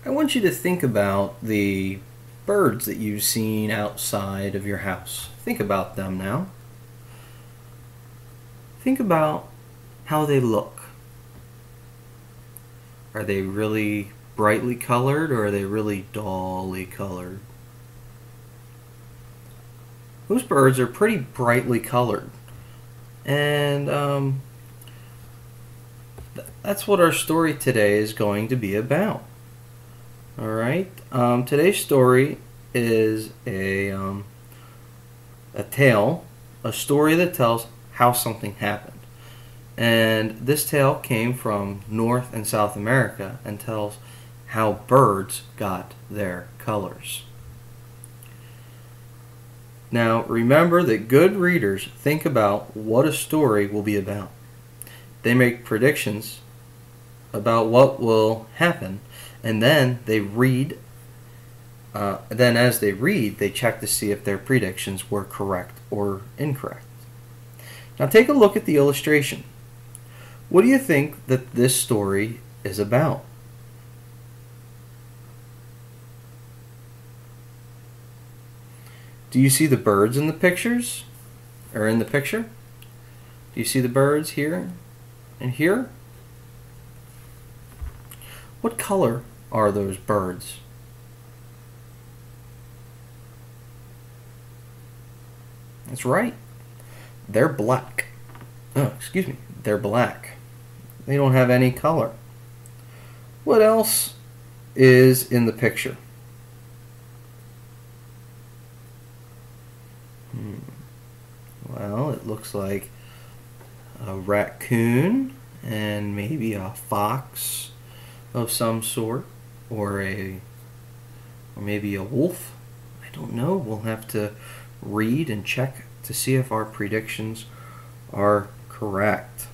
I want you to think about the birds that you've seen outside of your house. Think about them now. Think about how they look. Are they really brightly colored or are they really dully colored? Those birds are pretty brightly colored. And that's what our story today is going to be about. Alright? Today's story is a tale, a story that tells how something happened. And this tale came from North and South America and tells how birds got their colors. Now, remember that good readers think about what a story will be about. They make predictions about what will happen, and then they read. Then, as they read, they check to see if their predictions were correct or incorrect. Now, take a look at the illustration. What do you think that this story is about? Do you see the birds in the pictures? Or in the picture? Do you see the birds here and here? What color are those birds? That's right. They're black. Oh, excuse me. They're black. They don't have any color. What else is in the picture? Well, it looks like a raccoon and maybe a fox of some sort, or maybe a wolf. I don't know. We'll have to read and check to see if our predictions are correct.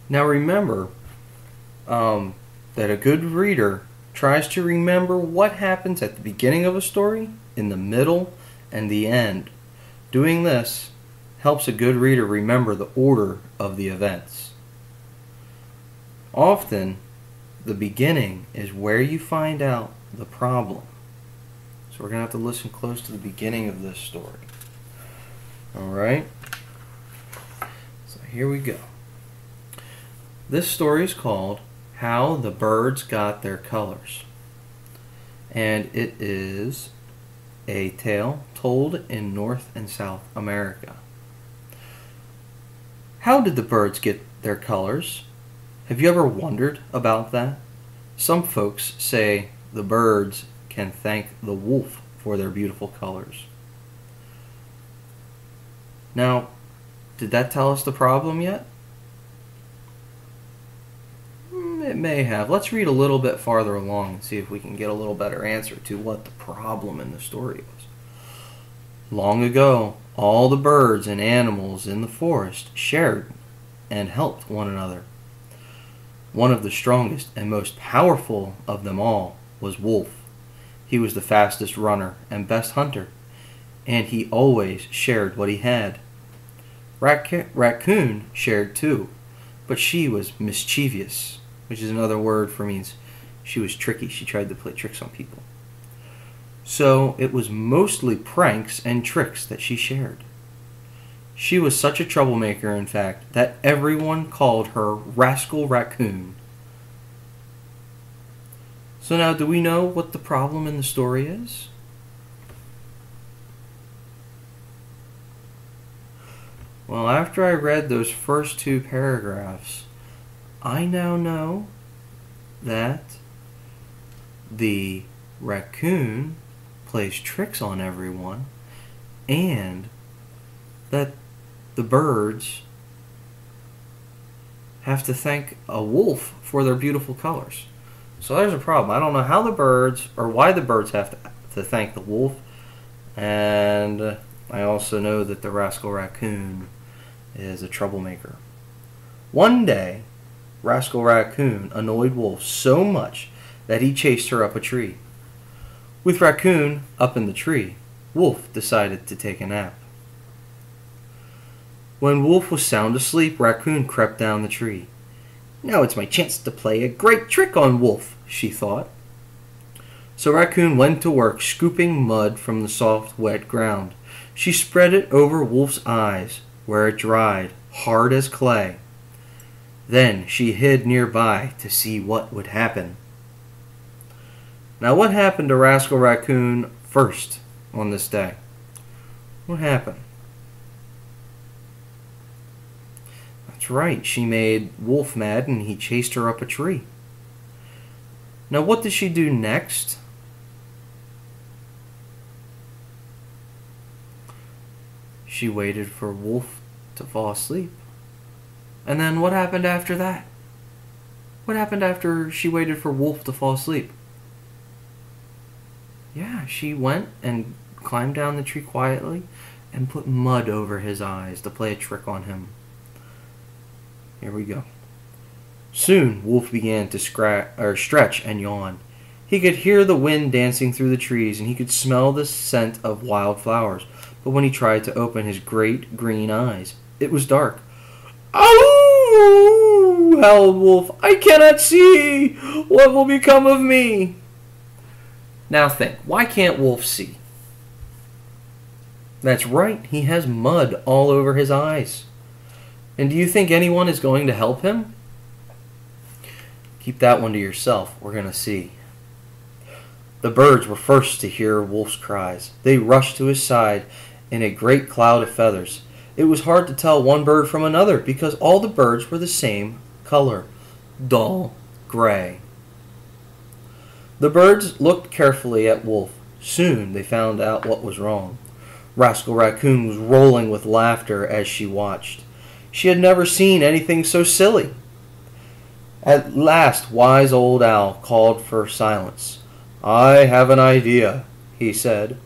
Now remember that a good reader tries to remember what happens at the beginning of a story, in the middle, and the end. Doing this helps a good reader remember the order of the events. Often, the beginning is where you find out the problem. So we're going to have to listen close to the beginning of this story. Alright? So here we go. This story is called How the Birds Got Their Colors. And it is a tale told in North and South America. How did the birds get their colors? Have you ever wondered about that? Some folks say the birds can thank the wolf for their beautiful colors. Now, did that tell us the problem yet? It may have. Let's read a little bit farther along and see if we can get a little better answer to what the problem in the story was. Long ago, all the birds and animals in the forest shared and helped one another. One of the strongest and most powerful of them all was Wolf. He was the fastest runner and best hunter, and he always shared what he had. Raccoon shared too, but she was mischievous, which is another word for means she was tricky. She tried to play tricks on people. So it was mostly pranks and tricks that she shared. She was such a troublemaker, in fact, that everyone called her Rascal Raccoon. So now, do we know what the problem in the story is? Well, after I read those first two paragraphs, I now know that the raccoon plays tricks on everyone and that the birds have to thank a wolf for their beautiful colors. So there's a problem. I don't know how the birds, or why the birds have to thank the wolf, and I also know that the Rascal Raccoon is a troublemaker. One day, Rascal Raccoon annoyed Wolf so much that he chased her up a tree. With Raccoon up in the tree, Wolf decided to take a nap. When Wolf was sound asleep, Raccoon crept down the tree. Now it's my chance to play a great trick on Wolf, she thought. So Raccoon went to work scooping mud from the soft, wet ground. She spread it over Wolf's eyes, where it dried, hard as clay. Then she hid nearby to see what would happen. Now what happened to Rascal Raccoon first on this day? What happened? That's right, she made Wolf mad and he chased her up a tree. Now what did she do next? She waited for Wolf to fall asleep. And then what happened after that? What happened after she waited for Wolf to fall asleep? Yeah, she went and climbed down the tree quietly and put mud over his eyes to play a trick on him. Here we go. Soon Wolf began to stretch and yawn. He could hear the wind dancing through the trees and he could smell the scent of wild flowers. But when he tried to open his great green eyes, it was dark. "Ow!" howled Wolf. "I cannot see! What will become of me?" Now think, why can't Wolf see? That's right, he has mud all over his eyes. And do you think anyone is going to help him? Keep that one to yourself, we're going to see. The birds were first to hear Wolf's cries. They rushed to his side in a great cloud of feathers. It was hard to tell one bird from another because all the birds were the same color, dull gray. The birds looked carefully at Wolf. Soon they found out what was wrong. Rascal Raccoon was rolling with laughter as she watched. She had never seen anything so silly. At last, wise old Owl called for silence. "I have an idea," he said.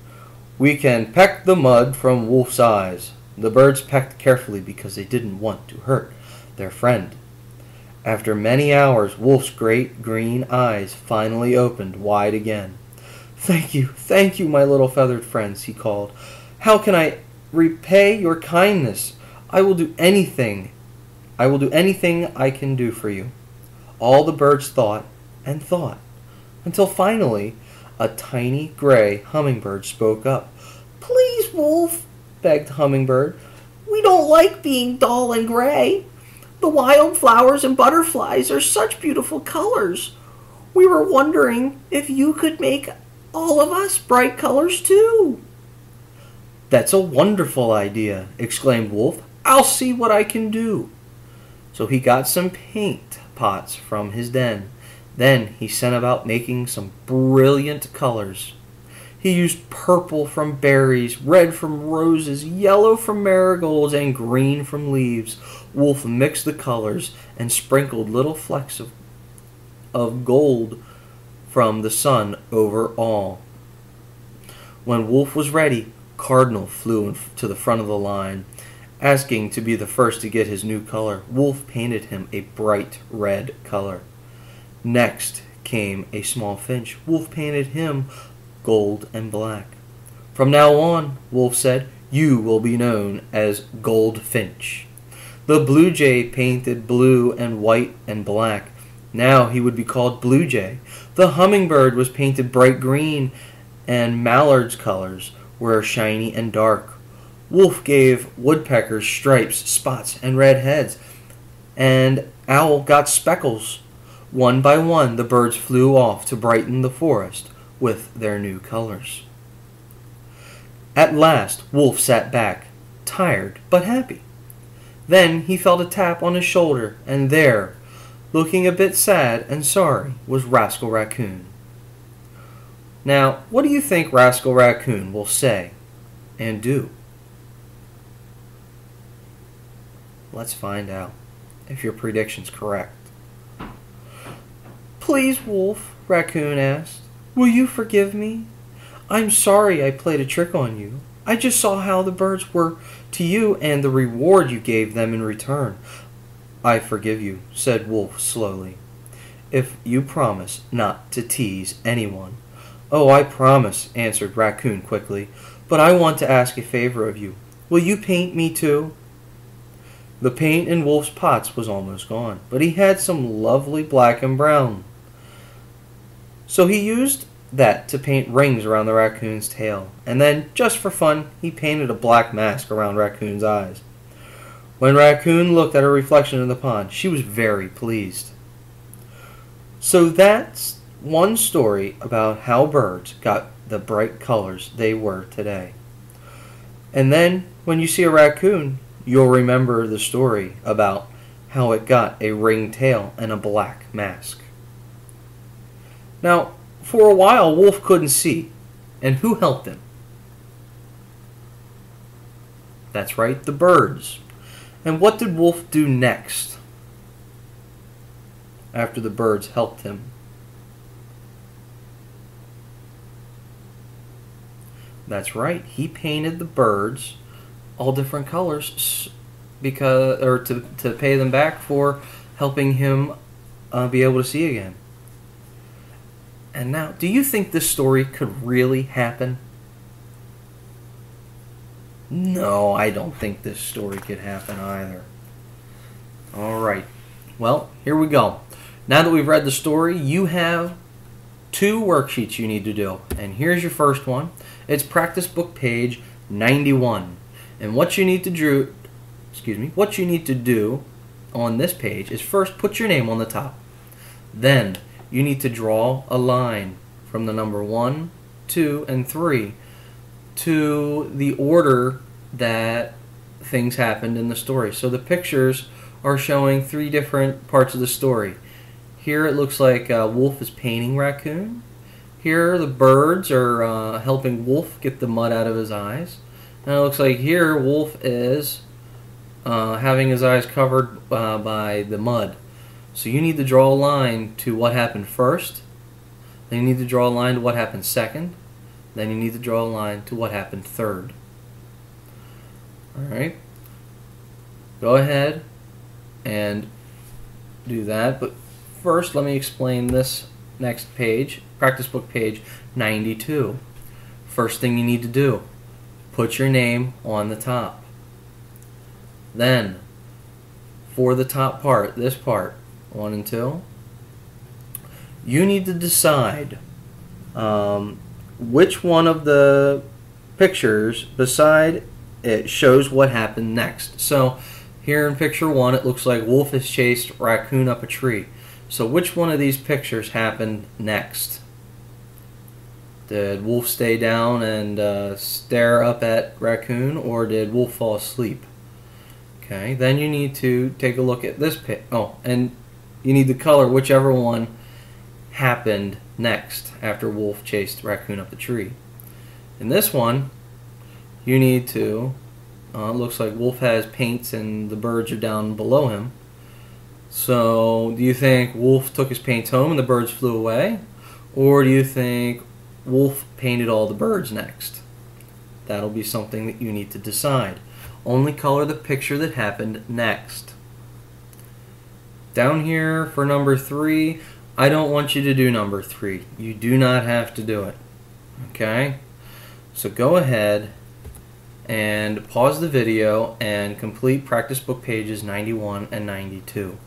"We can peck the mud from Wolf's eyes." The birds pecked carefully because they didn't want to hurt their friend. After many hours, Wolf's great green eyes finally opened wide again. Thank you, my little feathered friends," he called. "How can I repay your kindness? I will do anything I can do for you." All the birds thought and thought, until finally a tiny gray hummingbird spoke up. "Please, Wolf," begged Hummingbird. "We don't like being dull and gray. The wild flowers and butterflies are such beautiful colors. We were wondering if you could make all of us bright colors too." "That's a wonderful idea," exclaimed Wolf. "I'll see what I can do." So he got some paint pots from his den. Then he set about making some brilliant colors. He used purple from berries, red from roses, yellow from marigolds, and green from leaves. Wolf mixed the colors and sprinkled little flecks of gold from the sun over all. When Wolf was ready, Cardinal flew to the front of the line, asking to be the first to get his new color. Wolf painted him a bright red color. Next came a small finch. Wolf painted him gold and black. "From now on," Wolf said, "you will be known as Goldfinch." The blue jay painted blue and white and black. Now he would be called Blue Jay. The hummingbird was painted bright green, and mallard's colors were shiny and dark. Wolf gave woodpeckers stripes, spots, and red heads, and Owl got speckles. One by one, the birds flew off to brighten the forest with their new colors. At last, Wolf sat back, tired but happy. Then he felt a tap on his shoulder, and there, looking a bit sad and sorry, was Rascal Raccoon. Now, what do you think Rascal Raccoon will say and do? Let's find out if your prediction's correct. "Please, Wolf," Raccoon asked, "will you forgive me? I'm sorry I played a trick on you. I just saw how the birds were to you and the reward you gave them in return." "I forgive you," said Wolf slowly, "if you promise not to tease anyone." "Oh, I promise," answered Raccoon quickly, "but I want to ask a favor of you. Will you paint me too?" The paint in Wolf's pots was almost gone, but he had some lovely black and brown. So he used that to paint rings around the raccoon's tail, and then, just for fun, he painted a black mask around Raccoon's eyes. When Raccoon looked at her reflection in the pond, she was very pleased. So that's one story about how birds got the bright colors they were today. And then, when you see a raccoon, you'll remember the story about how it got a ringed tail and a black mask. Now, for a while, Wolf couldn't see. And who helped him? That's right, the birds. And what did Wolf do next after the birds helped him? That's right, he painted the birds all different colors to pay them back for helping him be able to see again. And now, do you think this story could really happen? No, I don't think this story could happen either. Alright, well, here we go. Now that we've read the story, you have 2 worksheets you need to do. And here's your first one. It's practice book page 91. And what you need to do on this page is first put your name on the top. Then you need to draw a line from the number 1, 2, and 3 to the order that things happened in the story. So the pictures are showing 3 different parts of the story. Here it looks like Wolf is painting Raccoon. Here the birds are helping Wolf get the mud out of his eyes. And it looks like here Wolf is having his eyes covered by the mud. So you need to draw a line to what happened first. Then you need to draw a line to what happened second. Then you need to draw a line to what happened third. Alright. Go ahead and do that. But first, let me explain this next page, practice book page 92. First thing you need to do, put your name on the top. Then, for the top part, this part, 1 and 2, you need to decide which one of the pictures beside it shows what happened next. So, here in picture 1, it looks like Wolf has chased Raccoon up a tree. So which one of these pictures happened next? Did Wolf stay down and stare up at Raccoon, or did Wolf fall asleep? Okay, then you need to take a look at this pic. Oh, and you need to color whichever one happened next after Wolf chased Raccoon up the tree. In this one, you need to, it looks like Wolf has paints and the birds are down below him. So, do you think Wolf took his paints home and the birds flew away? Or do you think Wolf painted all the birds next? That'll be something that you need to decide. Only color the picture that happened next. Down here for number 3, I don't want you to do number 3. You do not have to do it. Okay? So go ahead and pause the video and complete practice book pages 91 and 92.